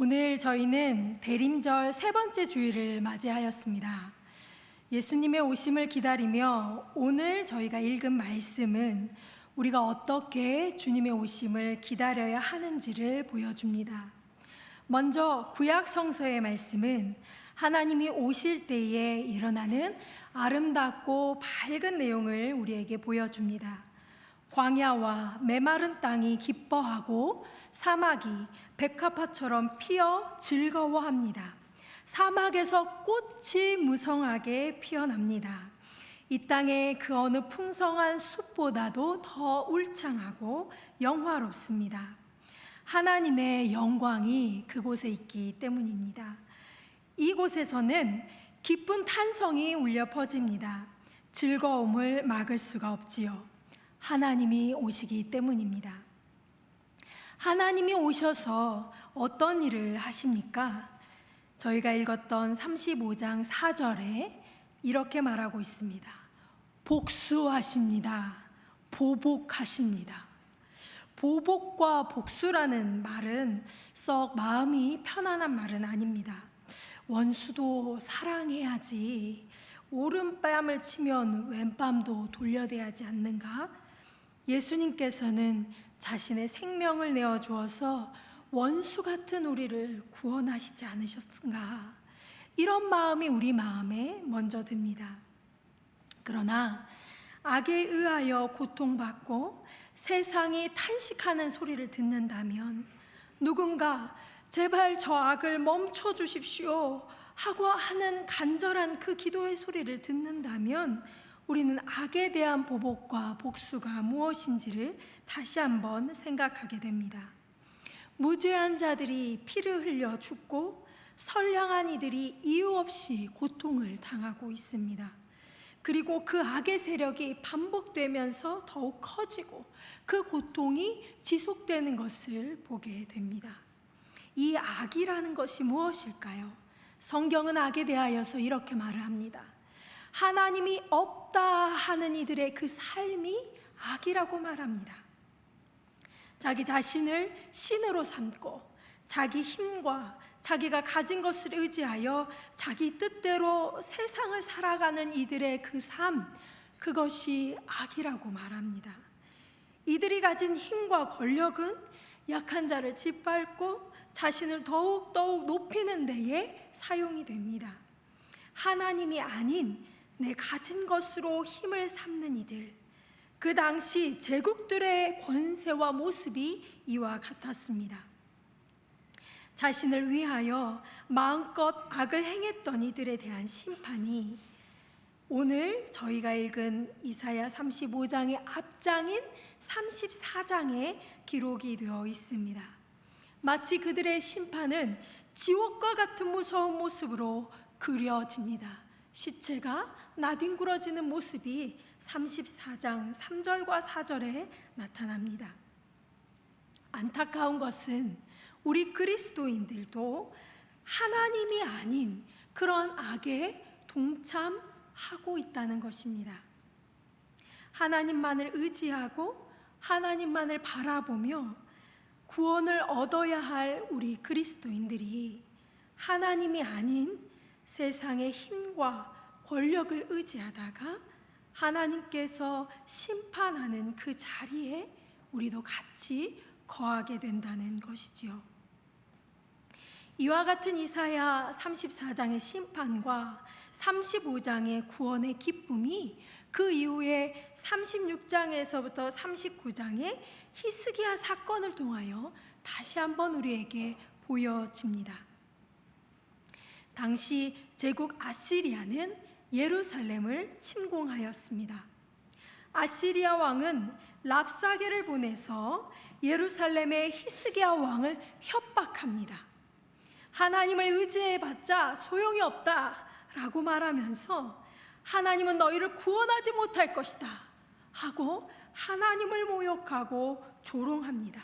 오늘 저희는 대림절 세 번째 주일을 맞이하였습니다. 예수님의 오심을 기다리며 오늘 저희가 읽은 말씀은 우리가 어떻게 주님의 오심을 기다려야 하는지를 보여줍니다. 먼저 구약 성서의 말씀은 하나님이 오실 때에 일어나는 아름답고 밝은 내용을 우리에게 보여줍니다. 광야와 메마른 땅이 기뻐하고 사막이 백합화처럼 피어 즐거워합니다. 사막에서 꽃이 무성하게 피어납니다. 이 땅의 그 어느 풍성한 숲보다도 더 울창하고 영화롭습니다. 하나님의 영광이 그곳에 있기 때문입니다. 이곳에서는 기쁜 탄성이 울려 퍼집니다. 즐거움을 막을 수가 없지요. 하나님이 오시기 때문입니다. 하나님이 오셔서 어떤 일을 하십니까? 저희가 읽었던 35장 4절에 이렇게 말하고 있습니다. 복수하십니다. 보복하십니다. 보복과 복수라는 말은 썩 마음이 편안한 말은 아닙니다. 원수도 사랑해야지. 오른뺨을 치면 왼뺨도 돌려대야지 않는가? 예수님께서는 자신의 생명을 내어주어서 원수 같은 우리를 구원하시지 않으셨는가? 이런 마음이 우리 마음에 먼저 듭니다. 그러나 악에 의하여 고통받고 세상이 탄식하는 소리를 듣는다면 누군가 제발 저 악을 멈춰 주십시오 하고 하는 간절한 그 기도의 소리를 듣는다면 우리는 악에 대한 보복과 복수가 무엇인지를 다시 한번 생각하게 됩니다. 무죄한 자들이 피를 흘려 죽고 선량한 이들이 이유 없이 고통을 당하고 있습니다. 그리고 그 악의 세력이 반복되면서 더욱 커지고 그 고통이 지속되는 것을 보게 됩니다. 이 악이라는 것이 무엇일까요? 성경은 악에 대하여서 이렇게 말을 합니다. 하나님이 없다 하는 이들의 그 삶이 악이라고 말합니다. 자기 자신을 신으로 삼고 자기 힘과 자기가 가진 것을 의지하여 자기 뜻대로 세상을 살아가는 이들의 그 삶, 그것이 악이라고 말합니다. 이들이 가진 힘과 권력은 약한 자를 짓밟고 자신을 더욱더욱 높이는 데에 사용이 됩니다. 하나님이 아닌 내 가진 것으로 힘을 삼는 이들, 그 당시 제국들의 권세와 모습이 이와 같았습니다. 자신을 위하여 마음껏 악을 행했던 이들에 대한 심판이 오늘 저희가 읽은 이사야 35장의 앞장인 34장에 기록이 되어 있습니다. 마치 그들의 심판은 지옥과 같은 무서운 모습으로 그려집니다. 시체가 나뒹굴어지는 모습이 34장 3절과 4절에 나타납니다. 안타까운 것은 우리 그리스도인들도 하나님이 아닌 그런 악에 동참하고 있다는 것입니다. 하나님만을 의지하고 하나님만을 바라보며 구원을 얻어야 할 우리 그리스도인들이 하나님이 아닌 세상의 힘과 권력을 의지하다가 하나님께서 심판하는 그 자리에 우리도 같이 거하게 된다는 것이지요. 이와 같은 이사야 34장의 심판과 35장의 구원의 기쁨이 그 이후에 36장에서부터 39장의 히스기야 사건을 통하여 다시 한번 우리에게 보여집니다. 당시 제국 아시리아는 예루살렘을 침공하였습니다. 아시리아 왕은 랍사게를 보내서 예루살렘의 히스기야 왕을 협박합니다. 하나님을 의지해봤자 소용이 없다 라고 말하면서 하나님은 너희를 구원하지 못할 것이다 하고 하나님을 모욕하고 조롱합니다.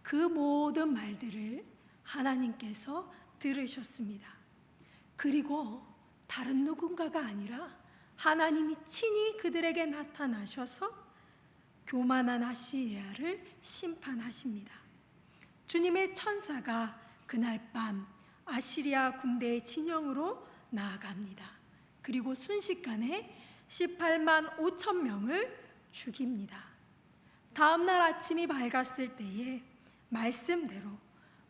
그 모든 말들을 하나님께서 들으셨습니다. 그리고 다른 누군가가 아니라 하나님이 친히 그들에게 나타나셔서 교만한 아시리아를 심판하십니다. 주님의 천사가 그날 밤 아시리아 군대의 진영으로 나아갑니다. 그리고 순식간에 18만 5천 명을 죽입니다. 다음 날 아침이 밝았을 때에 말씀대로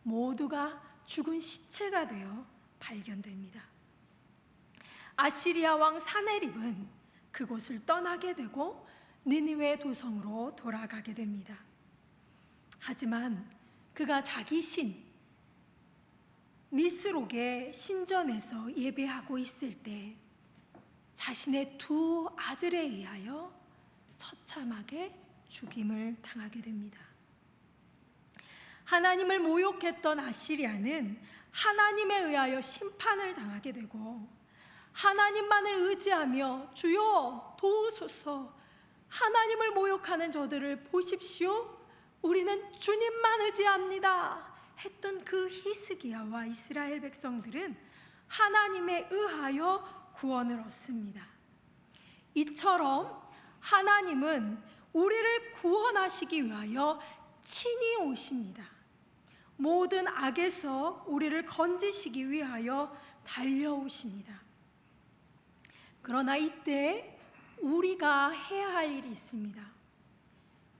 모두가 죽은 시체가 되어 발견됩니다. 아시리아 왕 사네립은 그곳을 떠나게 되고 니느웨 도성으로 돌아가게 됩니다. 하지만 그가 자기 신 니스록의 신전에서 예배하고 있을 때 자신의 두 아들에 의하여 처참하게 죽임을 당하게 됩니다. 하나님을 모욕했던 아시리아는 하나님에 의하여 심판을 당하게 되고, 하나님만을 의지하며 주여 도우소서, 하나님을 모욕하는 저들을 보십시오, 우리는 주님만 의지합니다 했던 그 히스기야와 이스라엘 백성들은 하나님에 의하여 구원을 얻습니다. 이처럼 하나님은 우리를 구원하시기 위하여 친히 오십니다. 모든 악에서 우리를 건지시기 위하여 달려오십니다. 그러나 이때 우리가 해야 할 일이 있습니다.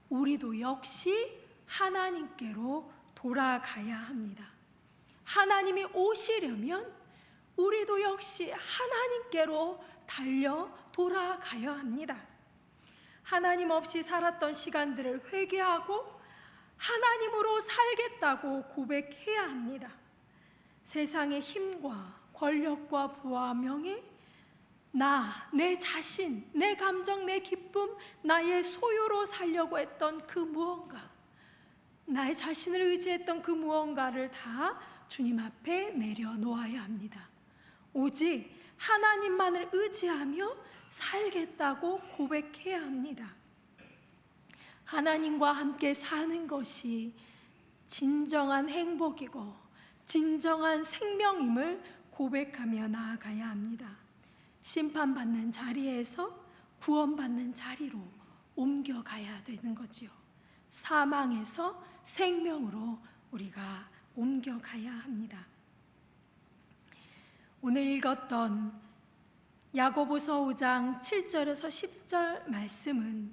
우리도 역시 하나님께로 돌아가야 합니다. 하나님이 오시려면 우리도 역시 하나님께로 달려 돌아가야 합니다. 하나님 없이 살았던 시간들을 회개하고 하나님으로 살겠다고 고백해야 합니다. 세상의 힘과 권력과 부와 명예, 내 자신, 내 감정, 내 기쁨, 나의 소유로 살려고 했던 그 무언가, 나의 자신을 의지했던 그 무언가를 다 주님 앞에 내려놓아야 합니다. 오직 하나님만을 의지하며 살겠다고 고백해야 합니다. 하나님과 함께 사는 것이 진정한 행복이고 진정한 생명임을 고백하며 나아가야 합니다. 심판받는 자리에서 구원받는 자리로 옮겨가야 되는 거지요. 사망에서 생명으로 우리가 옮겨가야 합니다. 오늘 읽었던 야고보서 5장 7절에서 10절 말씀은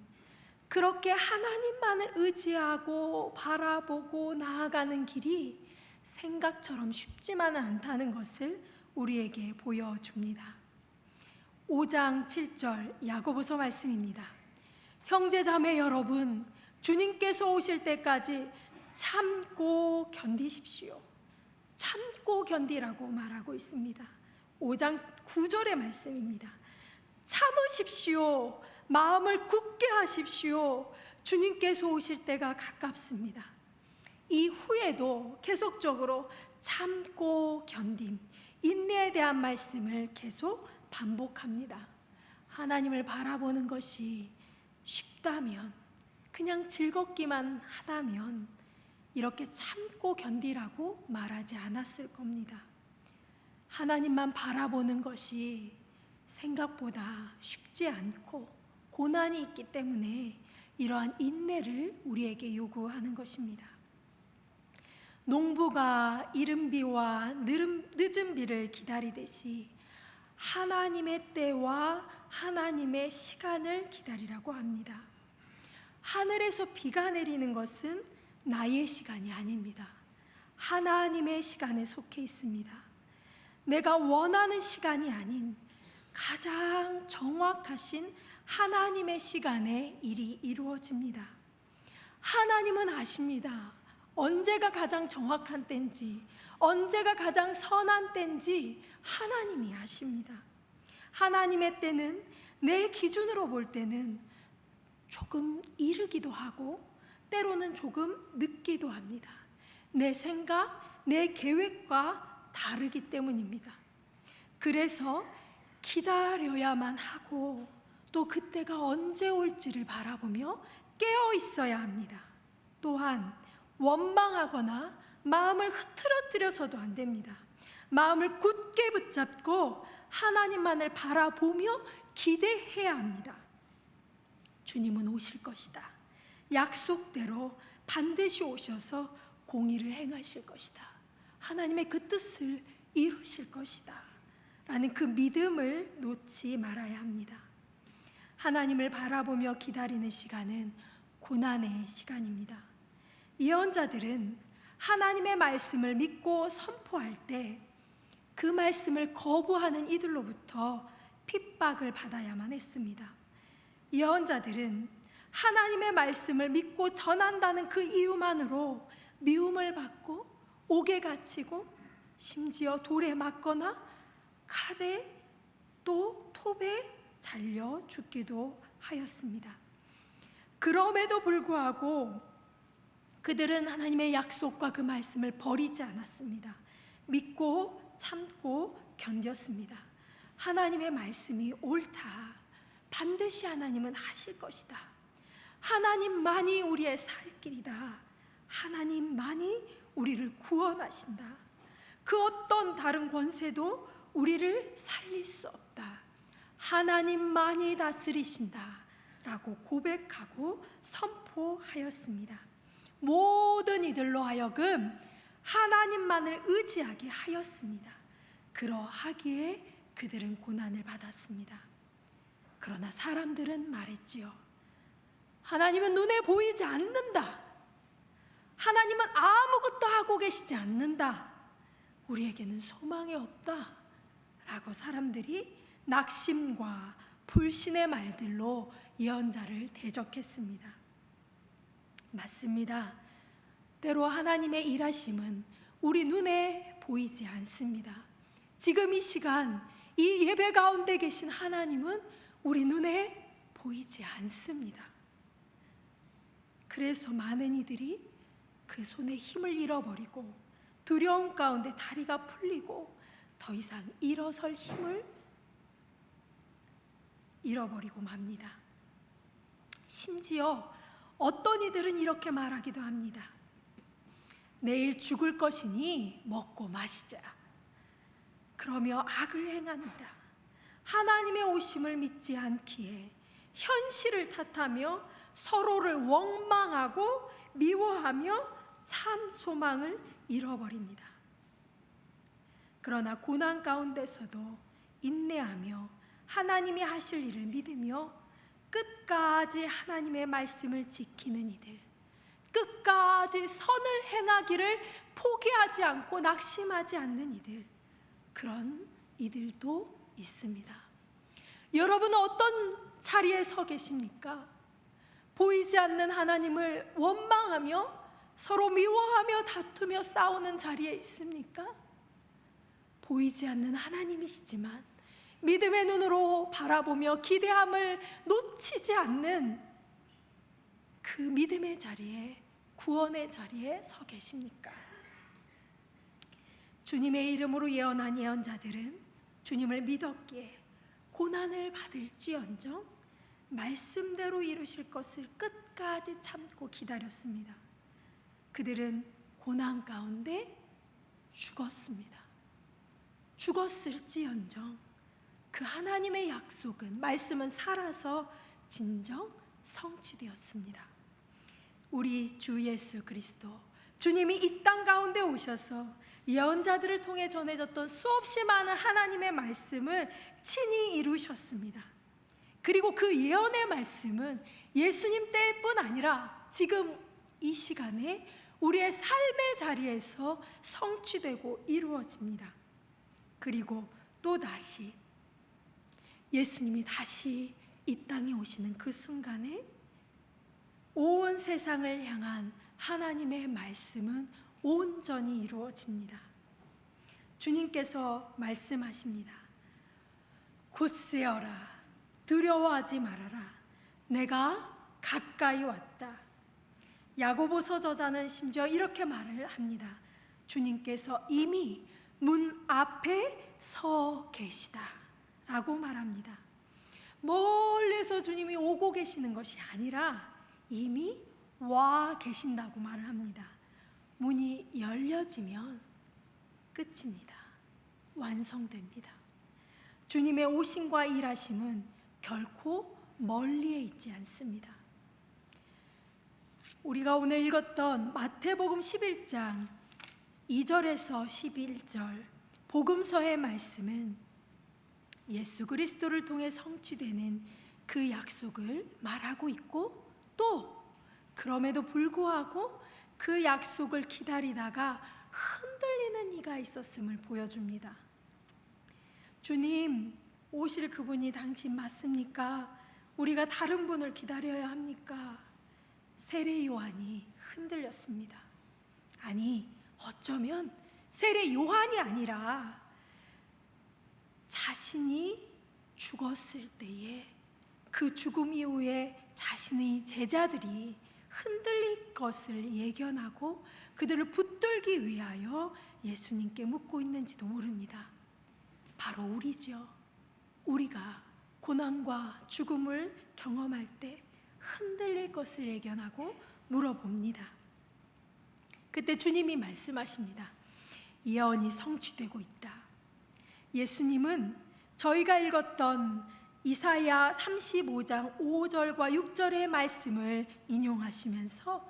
그렇게 하나님만을 의지하고 바라보고 나아가는 길이 생각처럼 쉽지만은 않다는 것을 우리에게 보여줍니다. 5장 7절 야고보서 말씀입니다. 형제자매 여러분, 주님께서 오실 때까지 참고 견디십시오. 참고 견디라고 말하고 있습니다. 5장 9절의 말씀입니다. 참으십시오. 마음을 굳게 하십시오. 주님께서 오실 때가 가깝습니다. 이후에도 계속적으로 참고 견딤, 인내에 대한 말씀을 계속 반복합니다. 하나님을 바라보는 것이 쉽다면, 그냥 즐겁기만 하다면 이렇게 참고 견디라고 말하지 않았을 겁니다. 하나님만 바라보는 것이 생각보다 쉽지 않고 고난이 있기 때문에 이러한 인내를 우리에게 요구하는 것입니다. 농부가 이른 비와 늦은 비를 기다리듯이 하나님의 때와 하나님의 시간을 기다리라고 합니다. 하늘에서 비가 내리는 것은 나의 시간이 아닙니다. 하나님의 시간에 속해 있습니다. 내가 원하는 시간이 아닌 가장 정확하신 하나님의 시간에 일이 이루어집니다. 하나님은 아십니다. 언제가 가장 정확한 때인지, 언제가 가장 선한 때인지 하나님이 아십니다. 하나님의 때는 내 기준으로 볼 때는 조금 이르기도 하고 때로는 조금 늦기도 합니다. 내 생각, 내 계획과 다르기 때문입니다. 그래서 기다려야만 하고 또 그때가 언제 올지를 바라보며 깨어 있어야 합니다. 또한 원망하거나 마음을 흐트러뜨려서도 안 됩니다. 마음을 굳게 붙잡고 하나님만을 바라보며 기대해야 합니다. 주님은 오실 것이다. 약속대로 반드시 오셔서 공의를 행하실 것이다. 하나님의 그 뜻을 이루실 것이다 라는 그 믿음을 놓지 말아야 합니다. 하나님을 바라보며 기다리는 시간은 고난의 시간입니다. 예언자들은 하나님의 말씀을 믿고 선포할 때 그 말씀을 거부하는 이들로부터 핍박을 받아야만 했습니다. 예언자들은 하나님의 말씀을 믿고 전한다는 그 이유만으로 미움을 받고 옥에 갇히고 심지어 돌에 맞거나 칼에 또 톱에 잘려 죽기도 하였습니다. 그럼에도 불구하고 그들은 하나님의 약속과 그 말씀을 버리지 않았습니다. 믿고 참고 견뎠습니다. 하나님의 말씀이 옳다. 반드시 하나님은 하실 것이다. 하나님만이 우리의 살 길이다. 하나님만이 우리를 구원하신다. 그 어떤 다른 권세도 우리를 살릴 수 없다. 하나님만이 다스리신다 라고 고백하고 선포하였습니다. 모든 이들로 하여금 하나님만을 의지하게 하였습니다. 그러하기에 그들은 고난을 받았습니다. 그러나 사람들은 말했지요. 하나님은 눈에 보이지 않는다. 하나님은 아무것도 하고 계시지 않는다. 우리에게는 소망이 없다 라고 사람들이 낙심과 불신의 말들로 예언자를 대적했습니다. 맞습니다. 때로 하나님의 일하심은 우리 눈에 보이지 않습니다. 지금 이 시간 이 예배 가운데 계신 하나님은 우리 눈에 보이지 않습니다. 그래서 많은 이들이 그 손에 힘을 잃어버리고 두려움 가운데 다리가 풀리고 더 이상 일어설 힘을 잃어버리고 맙니다. 심지어 어떤 이들은 이렇게 말하기도 합니다. 내일 죽을 것이니 먹고 마시자. 그러며 악을 행합니다. 하나님의 오심을 믿지 않기에 현실을 탓하며 서로를 원망하고 미워하며 참 소망을 잃어버립니다. 그러나 고난 가운데서도 인내하며 하나님이 하실 일을 믿으며 끝까지 하나님의 말씀을 지키는 이들, 끝까지 선을 행하기를 포기하지 않고 낙심하지 않는 이들, 그런 이들도 있습니다. 여러분은 어떤 자리에 서 계십니까? 보이지 않는 하나님을 원망하며 서로 미워하며 다투며 싸우는 자리에 있습니까? 보이지 않는 하나님이시지만 믿음의 눈으로 바라보며 기대함을 놓치지 않는 그 믿음의 자리에, 구원의 자리에 서 계십니까? 주님의 이름으로 예언한 예언자들은 주님을 믿었기에 고난을 받을지언정 말씀대로 이루실 것을 끝까지 참고 기다렸습니다. 그들은 고난 가운데 죽었습니다. 죽었을지언정 그 하나님의 약속은, 말씀은 살아서 진정 성취되었습니다. 우리 주 예수 그리스도, 주님이 이 땅 가운데 오셔서 예언자들을 통해 전해졌던 수없이 많은 하나님의 말씀을 친히 이루셨습니다. 그리고 그 예언의 말씀은 예수님 때뿐 아니라 지금 이 시간에 우리의 삶의 자리에서 성취되고 이루어집니다. 그리고 또다시 예수님이 다시 이 땅에 오시는 그 순간에 온 세상을 향한 하나님의 말씀은 온전히 이루어집니다. 주님께서 말씀하십니다. 굳세어라, 두려워하지 말아라, 내가 가까이 왔다. 야고보서 저자는 심지어 이렇게 말을 합니다. 주님께서 이미 문 앞에 서 계시다 라고 말합니다. 멀리서 주님이 오고 계시는 것이 아니라 이미 와 계신다고 말을 합니다. 문이 열려지면 끝입니다. 완성됩니다. 주님의 오심과 일하심은 결코 멀리에 있지 않습니다. 우리가 오늘 읽었던 마태복음 11장 2절에서 11절 복음서의 말씀은 예수 그리스도를 통해 성취되는 그 약속을 말하고 있고, 또 그럼에도 불구하고 그 약속을 기다리다가 흔들리는 이가 있었음을 보여줍니다. 주님, 오실 그분이 당신 맞습니까? 우리가 다른 분을 기다려야 합니까? 세례 요한이 흔들렸습니다. 아니, 어쩌면 세례 요한이 아니라 자신이 죽었을 때에 그 죽음 이후에 자신의 제자들이 흔들릴 것을 예견하고 그들을 붙들기 위하여 예수님께 묻고 있는지도 모릅니다. 바로 우리죠. 우리가 고난과 죽음을 경험할 때 흔들릴 것을 예견하고 물어봅니다. 그때 주님이 말씀하십니다. 예언이 성취되고 있다. 예수님은 저희가 읽었던 이사야 35장 5절과 6절의 말씀을 인용하시면서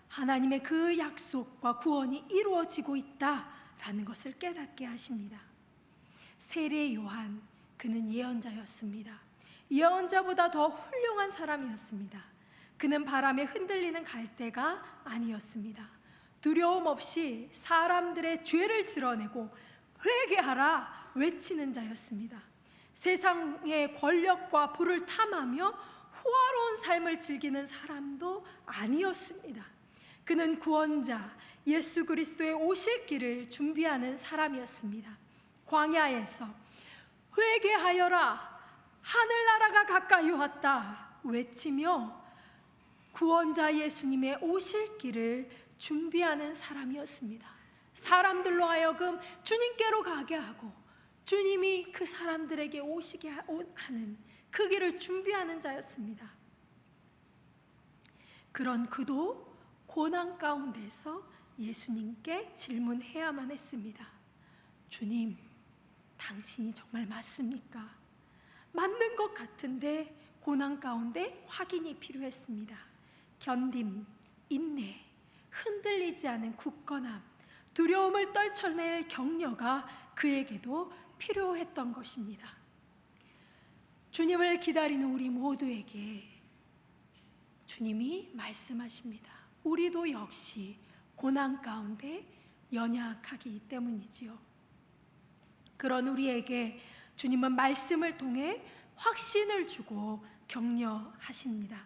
하나님의 그 약속과 구원이 이루어지고 있다라는 것을 깨닫게 하십니다. 세례 요한, 그는 예언자였습니다. 예언자보다 더 훌륭한 사람이었습니다. 그는 바람에 흔들리는 갈대가 아니었습니다. 두려움 없이 사람들의 죄를 드러내고 회개하라 외치는 자였습니다. 세상의 권력과 부를 탐하며 호화로운 삶을 즐기는 사람도 아니었습니다. 그는 구원자 예수 그리스도의 오실 길을 준비하는 사람이었습니다. 광야에서 회개하여라, 하늘나라가 가까이 왔다 외치며 구원자 예수님의 오실 길을 준비하는 사람이었습니다. 사람들로 하여금 주님께로 가게 하고 주님이 그 사람들에게 오시게 하는 그 길을 준비하는 자였습니다. 그런 그도 고난 가운데서 예수님께 질문해야만 했습니다. 주님, 당신이 정말 맞습니까? 맞는 것 같은데 고난 가운데 확인이 필요했습니다. 견딤, 인내, 흔들리지 않은 굳건함, 두려움을 떨쳐낼 격려가 그에게도 필요했던 것입니다. 주님을 기다리는 우리 모두에게 주님이 말씀하십니다. 우리도 역시 고난 가운데 연약하기 때문이지요. 그런 우리에게 주님은 말씀을 통해 확신을 주고 격려하십니다.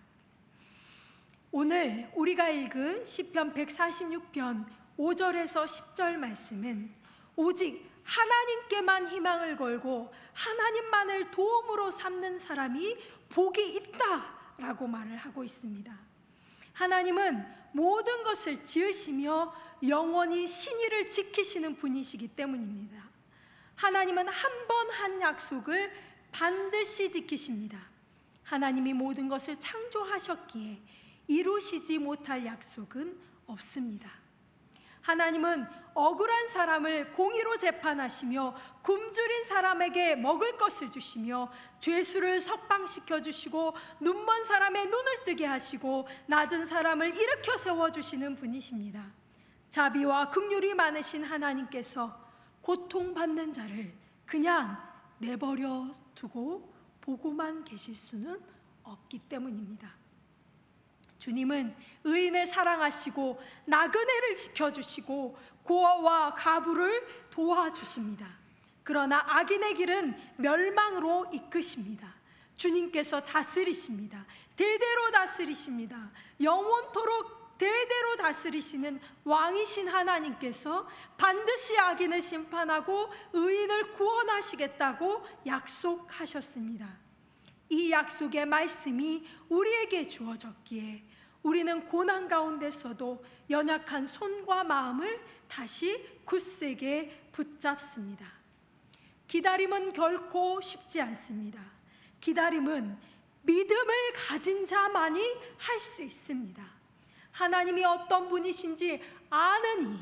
오늘 우리가 읽은 시편 146편 5절에서 10절 말씀은 오직 하나님께만 희망을 걸고 하나님만을 도움으로 삼는 사람이 복이 있다라고 말을 하고 있습니다. 하나님은 모든 것을 지으시며 영원히 신의를 지키시는 분이시기 때문입니다. 하나님은 한 번 한 약속을 반드시 지키십니다. 하나님이 모든 것을 창조하셨기에 이루시지 못할 약속은 없습니다. 하나님은 억울한 사람을 공의로 재판하시며 굶주린 사람에게 먹을 것을 주시며 죄수를 석방시켜 주시고 눈먼 사람의 눈을 뜨게 하시고 낮은 사람을 일으켜 세워주시는 분이십니다. 자비와 긍휼이 많으신 하나님께서 고통받는 자를 그냥 내버려 두고 보고만 계실 수는 없기 때문입니다. 주님은 의인을 사랑하시고 나그네를 지켜주시고 고아와 가부를 도와주십니다. 그러나 악인의 길은 멸망으로 이끄십니다. 주님께서 다스리십니다. 대대로 다스리십니다. 영원토록 대대로 다스리시는 왕이신 하나님께서 반드시 악인을 심판하고 의인을 구원하시겠다고 약속하셨습니다. 이 약속의 말씀이 우리에게 주어졌기에 우리는 고난 가운데서도 연약한 손과 마음을 다시 굳세게 붙잡습니다. 기다림은 결코 쉽지 않습니다. 기다림은 믿음을 가진 자만이 할 수 있습니다. 하나님이 어떤 분이신지 아느니,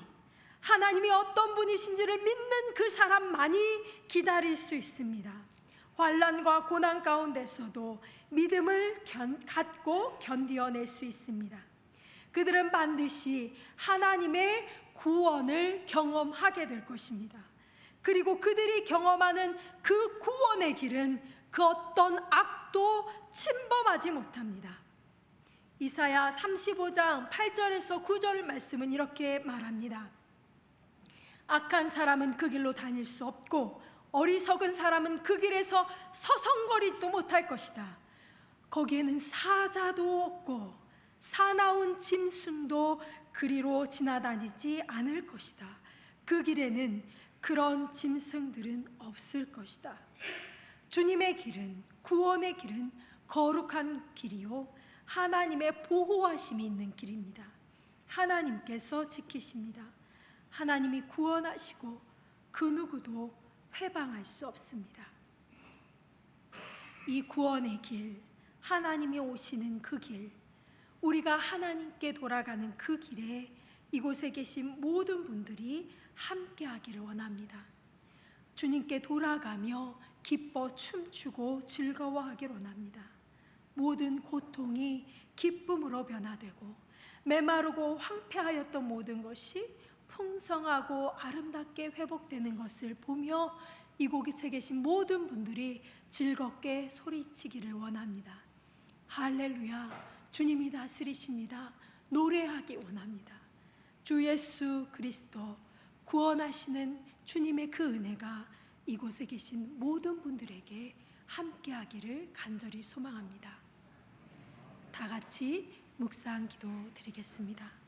하나님이 어떤 분이신지를 믿는 그 사람만이 기다릴 수 있습니다. 환난과 고난 가운데서도 믿음을 갖고 견디어낼 수 있습니다. 그들은 반드시 하나님의 구원을 경험하게 될 것입니다. 그리고 그들이 경험하는 그 구원의 길은 그 어떤 악도 침범하지 못합니다. 이사야 35장 8절에서 9절 말씀은 이렇게 말합니다. 악한 사람은 그 길로 다닐 수 없고 어리석은 사람은 그 길에서 서성거리지도 못할 것이다. 거기에는 사자도 없고 사나운 짐승도 그리로 지나다니지 않을 것이다. 그 길에는 그런 짐승들은 없을 것이다. 주님의 길은, 구원의 길은 거룩한 길이요 하나님의 보호하심이 있는 길입니다. 하나님께서 지키십니다. 하나님이 구원하시고 그 누구도 회방할 수 없습니다. 이 구원의 길, 하나님이 오시는 그 길, 우리가 하나님께 돌아가는 그 길에 이곳에 계신 모든 분들이 함께하기를 원합니다. 주님께 돌아가며 기뻐 춤추고 즐거워하기를 원합니다. 모든 고통이 기쁨으로 변화되고 메마르고 황폐하였던 모든 것이 풍성하고 아름답게 회복되는 것을 보며 이곳에 계신 모든 분들이 즐겁게 소리치기를 원합니다. 할렐루야, 주님이 다스리십니다. 노래하기 원합니다. 주 예수 그리스도 구원하시는 주님의 그 은혜가 이곳에 계신 모든 분들에게 함께하기를 간절히 소망합니다. 다 같이 묵상 기도 드리겠습니다.